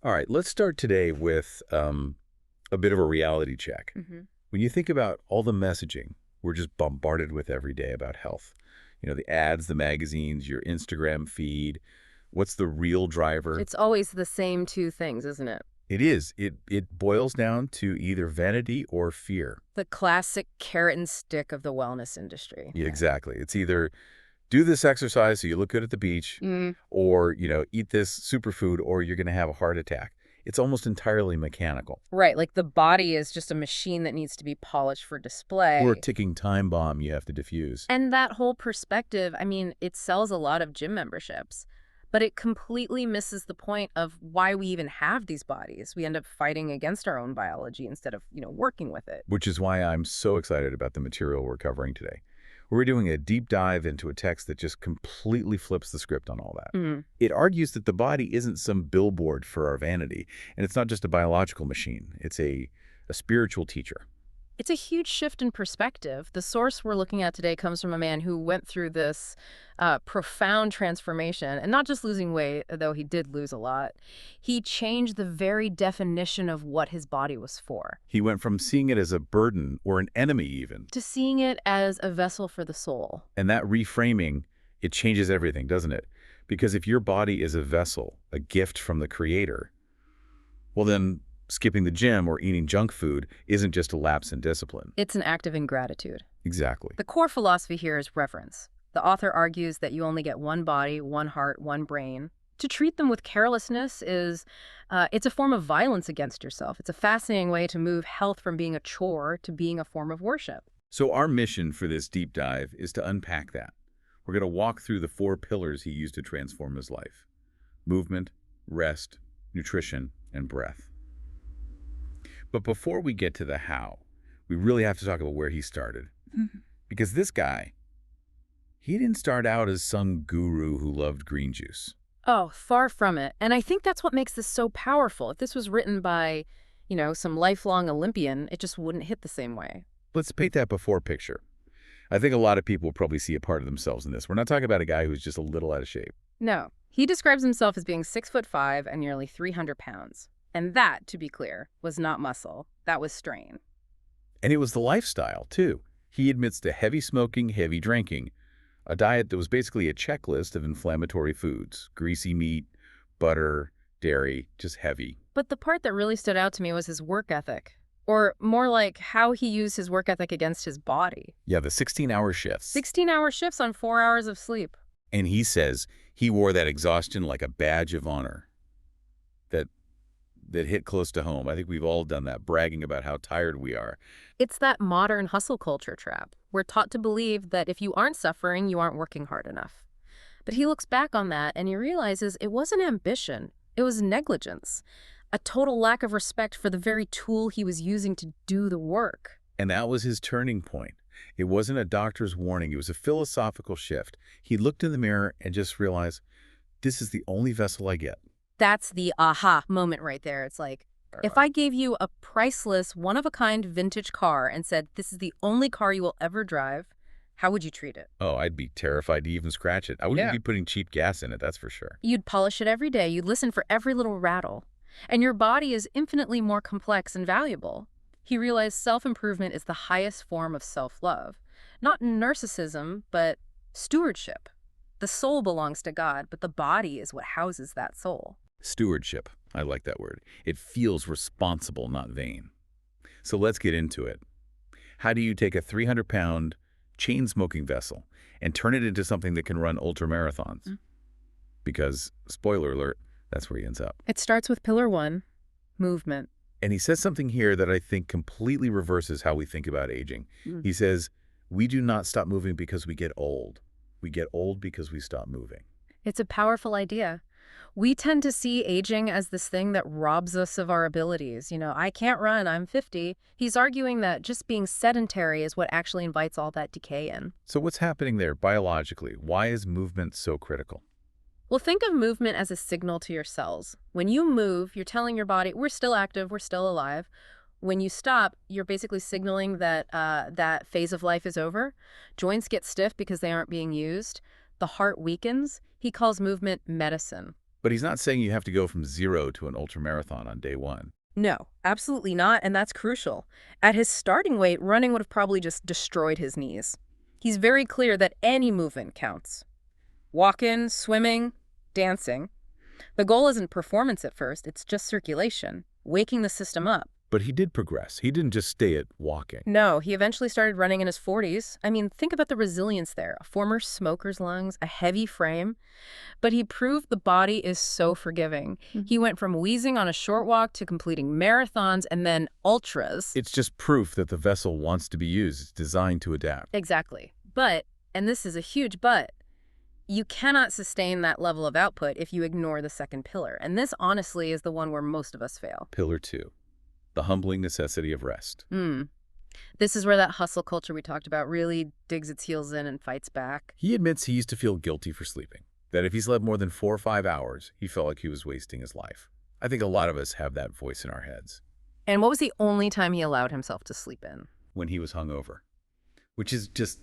All right, let's start today with a bit of a reality check. When you think about all the messaging we're just bombarded with every day about health, the ads, the magazines, your Instagram feed, what's the real driver? It's always the same two things, isn't it? It is. It boils down to either vanity or fear. The classic carrot and stick of the wellness industry. Yeah, exactly. It's either do this exercise so you look good at the beach, or, eat this superfood or you're going to have a heart attack. It's almost entirely mechanical. Right, like the body is just a machine that needs to be polished for display. Or a ticking time bomb you have to defuse. And that whole perspective, I mean, it sells a lot of gym memberships, but it completely misses the point of why we even have these bodies. We end up fighting against our own biology instead of, working with it. Which is why I'm so excited about the material we're covering today. We're doing a deep dive into a text that just completely flips the script on all that. It argues that the body isn't some billboard for our vanity, and it's not just a biological machine. It's a spiritual teacher. It's a huge shift in perspective. The source we're looking at today comes from a man who went through this profound transformation, and not just losing weight, though he did lose a lot. He changed the very definition of what his body was for. He went from seeing it as a burden or an enemy even, To seeing it as a vessel for the soul. and that reframing, it changes everything, doesn't it? Because if your body is a vessel, a gift from the Creator, well then skipping the gym or eating junk food isn't just a lapse in discipline. It's an act of ingratitude. Exactly. The core philosophy here is reverence. The author argues that you only get one body, one heart, one brain. To treat them with carelessness it's a form of violence against yourself. It's a fascinating way to move health from being a chore to being a form of worship. So our mission for this deep dive is to unpack that. We're going to walk through the 4 pillars he used to transform his life: movement, rest, nutrition, and breath. But before we get to the how, we really have to talk about where he started. Because this guy, he didn't start out as some guru who loved green juice. Oh, far from it. And I think that's what makes this so powerful. If this was written by, some lifelong Olympian, it just wouldn't hit the same way. Let's paint that before picture. I think a lot of people will probably see a part of themselves in this. We're not talking about a guy who's just a little out of shape. No. He describes himself as being 6'5" and nearly 300 pounds. And that, to be clear, was not muscle. That was strain. And it was the lifestyle, too. He admits to heavy smoking, heavy drinking, a diet that was basically a checklist of inflammatory foods: greasy meat, butter, dairy, just heavy. But the part that really stood out to me was his work ethic. Or more like how he used his work ethic against his body. Yeah, the 16-hour shifts. 16-hour shifts on 4 hours of sleep. And he says he wore that exhaustion like a badge of honor. That hit close to home. I think we've all done that, bragging about how tired we are. It's that modern hustle culture trap. We're taught to believe that if you aren't suffering, you aren't working hard enough. But he looks back on that and he realizes it wasn't ambition. It was negligence. A total lack of respect for the very tool he was using to do the work. And that was his turning point. It wasn't a doctor's warning. It was a philosophical shift. He looked in the mirror and just realized, this is the only vessel I get. That's the aha moment right there. It's like, if I gave you a priceless, one-of-a-kind vintage car and said, this is the only car you will ever drive, how would you treat it? Oh, I'd be terrified to even scratch it. I wouldn't be putting cheap gas in it, that's for sure. You'd polish it every day. You'd listen for every little rattle. And your body is infinitely more complex and valuable. He realized self-improvement is the highest form of self-love. Not narcissism, but stewardship. The soul belongs to God, but the body is what houses that soul. Stewardship. I like that word. It feels responsible, not vain. So let's get into it. How do you take a 300-pound chain-smoking vessel and turn it into something that can run ultramarathons? Because, spoiler alert, that's where he ends up. It starts with pillar 1, movement. And he says something here that I think completely reverses how we think about aging. He says, we do not stop moving because we get old. We get old because we stop moving. It's a powerful idea. We tend to see aging as this thing that robs us of our abilities. I can't run, I'm 50. He's arguing that just being sedentary is what actually invites all that decay in. So what's happening there biologically? Why is movement so critical? Well, think of movement as a signal to your cells. When you move, you're telling your body, we're still active, we're still alive. When you stop, you're basically signaling that that phase of life is over. Joints get stiff because they aren't being used. The heart weakens. He calls movement medicine. But he's not saying you have to go from 0 to an ultramarathon on day 1. No, absolutely not, and that's crucial. At his starting weight, running would have probably just destroyed his knees. He's very clear that any movement counts. Walking, swimming, dancing. The goal isn't performance at first, it's just circulation, waking the system up. But he did progress. He didn't just stay at walking. No, he eventually started running in his 40s. I mean, think about the resilience there. A former smoker's lungs, a heavy frame. But he proved the body is so forgiving. He went from wheezing on a short walk to completing marathons and then ultras. It's just proof that the vessel wants to be used. It's designed to adapt. Exactly. But, and this is a huge but, you cannot sustain that level of output if you ignore the second pillar. And this, honestly, is the one where most of us fail. Pillar 2, the humbling necessity of rest. This is where that hustle culture we talked about really digs its heels in and fights back. He admits he used to feel guilty for sleeping, that if he slept more than 4 or 5 hours, he felt like he was wasting his life. I think a lot of us have that voice in our heads. And what was the only time he allowed himself to sleep in? When he was hungover, which is just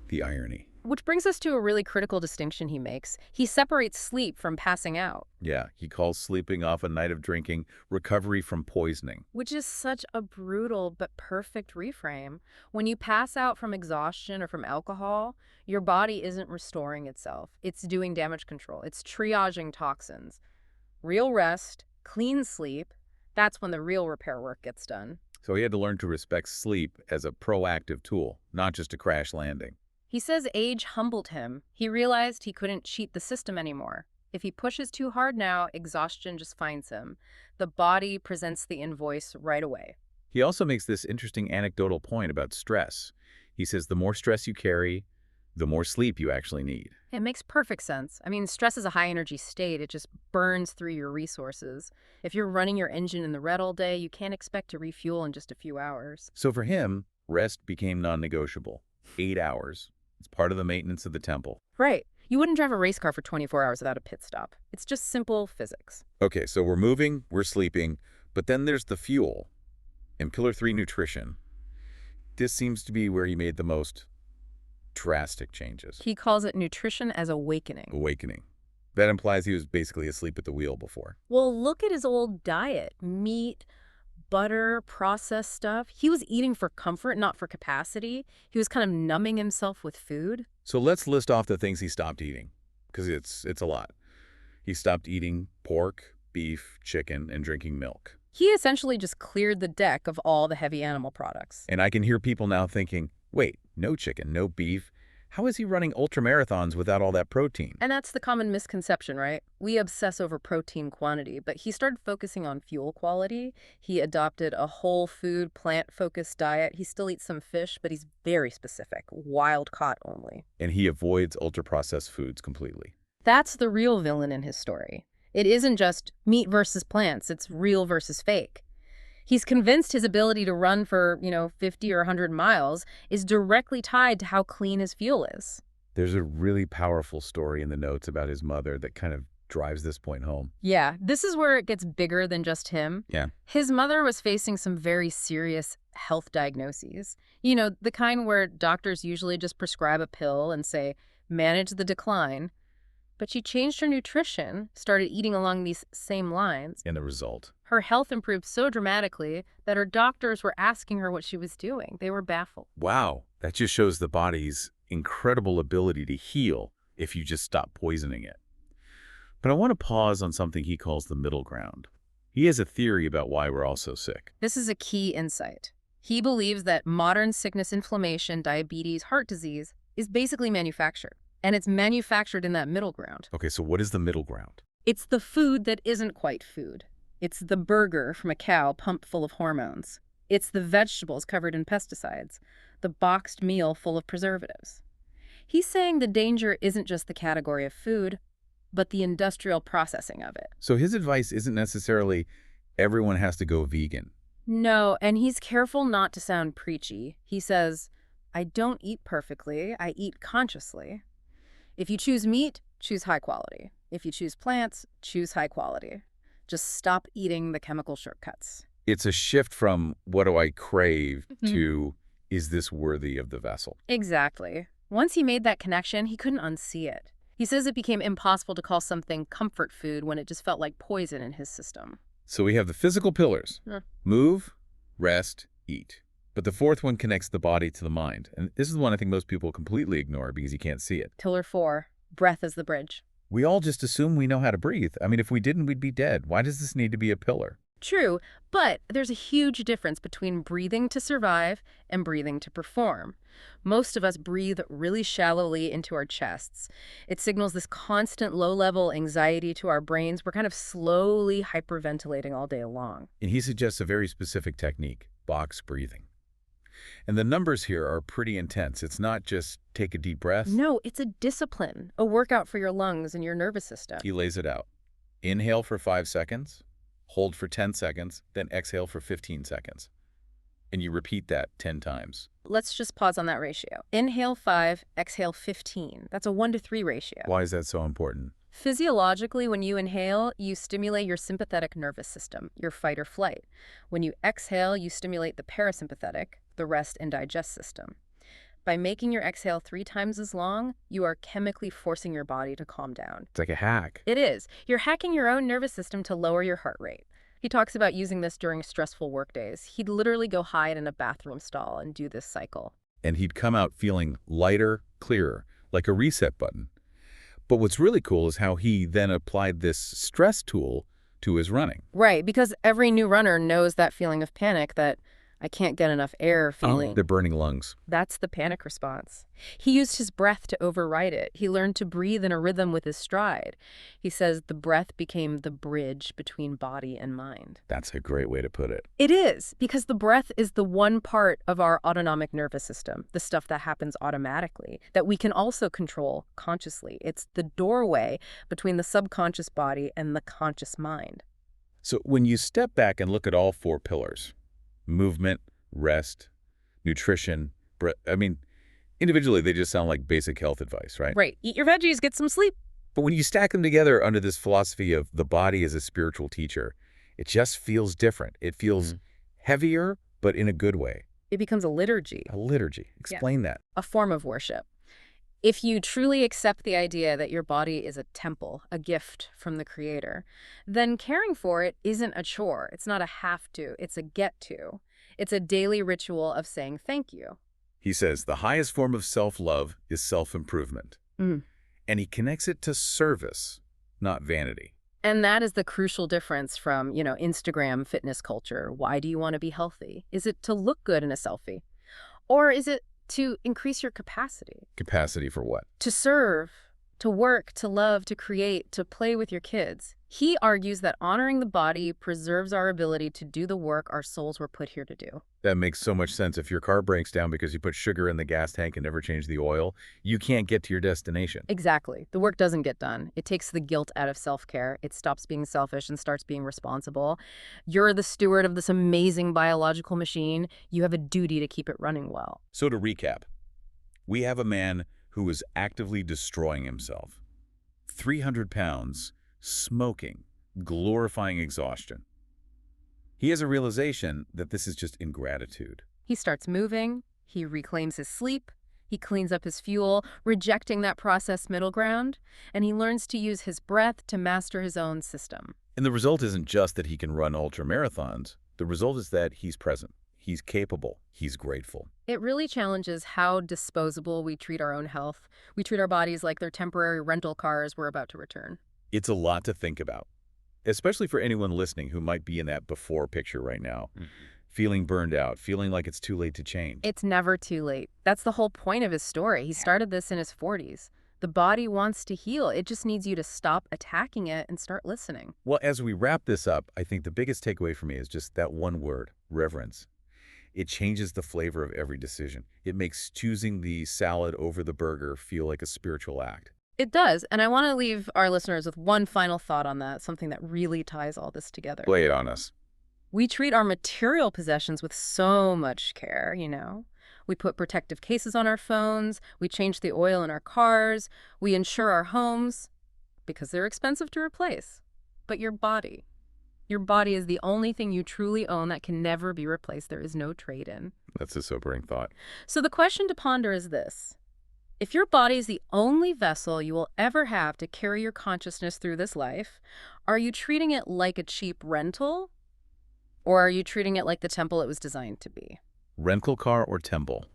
the irony. Which brings us to a really critical distinction he makes. He separates sleep from passing out. Yeah, he calls sleeping off a night of drinking recovery from poisoning. Which is such a brutal but perfect reframe. When you pass out from exhaustion or from alcohol, your body isn't restoring itself. It's doing damage control. It's triaging toxins. Real rest, clean sleep, that's when the real repair work gets done. So he had to learn to respect sleep as a proactive tool, not just a crash landing. He says age humbled him. He realized he couldn't cheat the system anymore. If he pushes too hard now, exhaustion just finds him. The body presents the invoice right away. He also makes this interesting anecdotal point about stress. He says the more stress you carry, the more sleep you actually need. It makes perfect sense. I mean, stress is a high-energy state. It just burns through your resources. If you're running your engine in the red all day, you can't expect to refuel in just a few hours. So for him, rest became non-negotiable. 8 hours. It's part of the maintenance of the temple. Right. You wouldn't drive a race car for 24 hours without a pit stop. It's just simple physics. Okay, so we're moving, we're sleeping, but then there's the fuel. In Pillar 3, nutrition. This seems to be where he made the most drastic changes. He calls it nutrition as awakening. Awakening. That implies he was basically asleep at the wheel before. Well, look at his old diet. Meat, butter, processed stuff. He was eating for comfort, not for capacity. He was kind of numbing himself with food. So let's list off the things he stopped eating, because it's a lot. He stopped eating pork, beef, chicken, and drinking milk. He essentially just cleared the deck of all the heavy animal products. And I can hear people now thinking, wait, no chicken, no beef. How is he running ultramarathons without all that protein? And that's the common misconception, right? We obsess over protein quantity, but he started focusing on fuel quality. He adopted a whole food, plant-focused diet. He still eats some fish, but he's very specific, wild-caught only. And he avoids ultra-processed foods completely. That's the real villain in his story. It isn't just meat versus plants, it's real versus fake. He's convinced his ability to run for, 50 or 100 miles is directly tied to how clean his fuel is. There's a really powerful story in the notes about his mother that kind of drives this point home. Yeah, this is where it gets bigger than just him. Yeah. His mother was facing some very serious health diagnoses. The kind where doctors usually just prescribe a pill and say, manage the decline. But she changed her nutrition, started eating along these same lines. And the result? Her health improved so dramatically that her doctors were asking her what she was doing. They were baffled. Wow, that just shows the body's incredible ability to heal if you just stop poisoning it. But I want to pause on something he calls the middle ground. He has a theory about why we're all so sick. This is a key insight. He believes that modern sickness, inflammation, diabetes, heart disease is basically manufactured. And it's manufactured in that middle ground. Okay, so what is the middle ground? It's the food that isn't quite food. It's the burger from a cow pumped full of hormones. It's the vegetables covered in pesticides, the boxed meal full of preservatives. He's saying the danger isn't just the category of food, but the industrial processing of it. So his advice isn't necessarily everyone has to go vegan. No, and he's careful not to sound preachy. He says, I don't eat perfectly, I eat consciously. If you choose meat, choose high quality. If you choose plants, choose high quality. Just stop eating the chemical shortcuts. It's a shift from what do I crave to is this worthy of the vessel? Exactly. Once he made that connection, he couldn't unsee it. He says it became impossible to call something comfort food when it just felt like poison in his system. So we have the physical pillars. Huh. Move, rest, eat. But the fourth one connects the body to the mind. And this is the one I think most people completely ignore because you can't see it. Pillar 4, breath as the bridge. We all just assume we know how to breathe. I mean, if we didn't, we'd be dead. Why does this need to be a pillar? True, but there's a huge difference between breathing to survive and breathing to perform. Most of us breathe really shallowly into our chests. It signals this constant low-level anxiety to our brains. We're kind of slowly hyperventilating all day long. And he suggests a very specific technique, box breathing. And the numbers here are pretty intense. It's not just take a deep breath. No, it's a discipline, a workout for your lungs and your nervous system. He lays it out. Inhale for 5 seconds, hold for 10 seconds, then exhale for 15 seconds. And you repeat that 10 times. Let's just pause on that ratio. Inhale 5, exhale 15. That's a 1-to-3 ratio. Why is that so important? Physiologically, when you inhale, you stimulate your sympathetic nervous system, your fight or flight. When you exhale, you stimulate the parasympathetic, the rest and digest system. By making your exhale 3 times as long, you are chemically forcing your body to calm down. It's like a hack. It is. You're hacking your own nervous system to lower your heart rate. He talks about using this during stressful work days. He'd literally go hide in a bathroom stall and do this cycle. And he'd come out feeling lighter, clearer, like a reset button. But what's really cool is how he then applied this stress tool to his running. Right, because every new runner knows that feeling of panic, that I can't get enough air feeling. The burning lungs. That's the panic response. He used his breath to override it. He learned to breathe in a rhythm with his stride. He says the breath became the bridge between body and mind. That's a great way to put it. It is, because the breath is the one part of our autonomic nervous system, the stuff that happens automatically, that we can also control consciously. It's the doorway between the subconscious body and the conscious mind. So when you step back and look at all 4 pillars, movement, rest, nutrition, individually they just sound like basic health advice, right? Right. Eat your veggies, get some sleep. But when you stack them together under this philosophy of the body as a spiritual teacher, it just feels different. It feels heavier, but in a good way. It becomes a liturgy. A liturgy. Explain that. A form of worship. If you truly accept the idea that your body is a temple, a gift from the Creator, then caring for it isn't a chore. It's not a have to. It's a get to. It's a daily ritual of saying thank you. He says the highest form of self-love is self-improvement. And he connects it to service, not vanity. And that is the crucial difference from, Instagram fitness culture. Why do you want to be healthy? Is it to look good in a selfie? Or is it to increase your capacity? Capacity for what? To serve, to work, to love, to create, to play with your kids. He argues that honoring the body preserves our ability to do the work our souls were put here to do. That makes so much sense. If your car breaks down because you put sugar in the gas tank and never change the oil, you can't get to your destination. Exactly. The work doesn't get done. It takes the guilt out of self-care. It stops being selfish and starts being responsible. You're the steward of this amazing biological machine. You have a duty to keep it running well. So to recap, we have a man who is actively destroying himself. 300 pounds, smoking, glorifying exhaustion. He has a realization that this is just ingratitude. He starts moving, he reclaims his sleep, he cleans up his fuel, rejecting that processed middle ground, and he learns to use his breath to master his own system. And the result isn't just that he can run ultramarathons. The result is that he's present, he's capable, he's grateful. It really challenges how disposable we treat our own health. We treat our bodies like they're temporary rental cars we're about to return. It's a lot to think about, especially for anyone listening who might be in that before picture right now, feeling burned out, feeling like it's too late to change. It's never too late. That's the whole point of his story. He started this in his 40s. The body wants to heal. It just needs you to stop attacking it and start listening. Well, as we wrap this up, I think the biggest takeaway for me is just that one word, reverence. It changes the flavor of every decision. It makes choosing the salad over the burger feel like a spiritual act. It does, and I want to leave our listeners with one final thought on that, something that really ties all this together. Lay it on us. We treat our material possessions with so much care, We put protective cases on our phones, we change the oil in our cars, we insure our homes, because they're expensive to replace. But your body is the only thing you truly own that can never be replaced. There is no trade-in. That's a sobering thought. So the question to ponder is this. If your body is the only vessel you will ever have to carry your consciousness through this life, are you treating it like a cheap rental? Or are you treating it like the temple it was designed to be? Rental car or temple?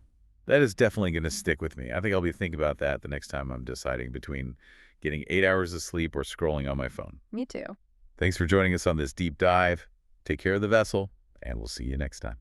That is definitely going to stick with me. I think I'll be thinking about that the next time I'm deciding between getting 8 hours of sleep or scrolling on my phone. Me too. Thanks for joining us on this deep dive. Take care of the vessel, and we'll see you next time.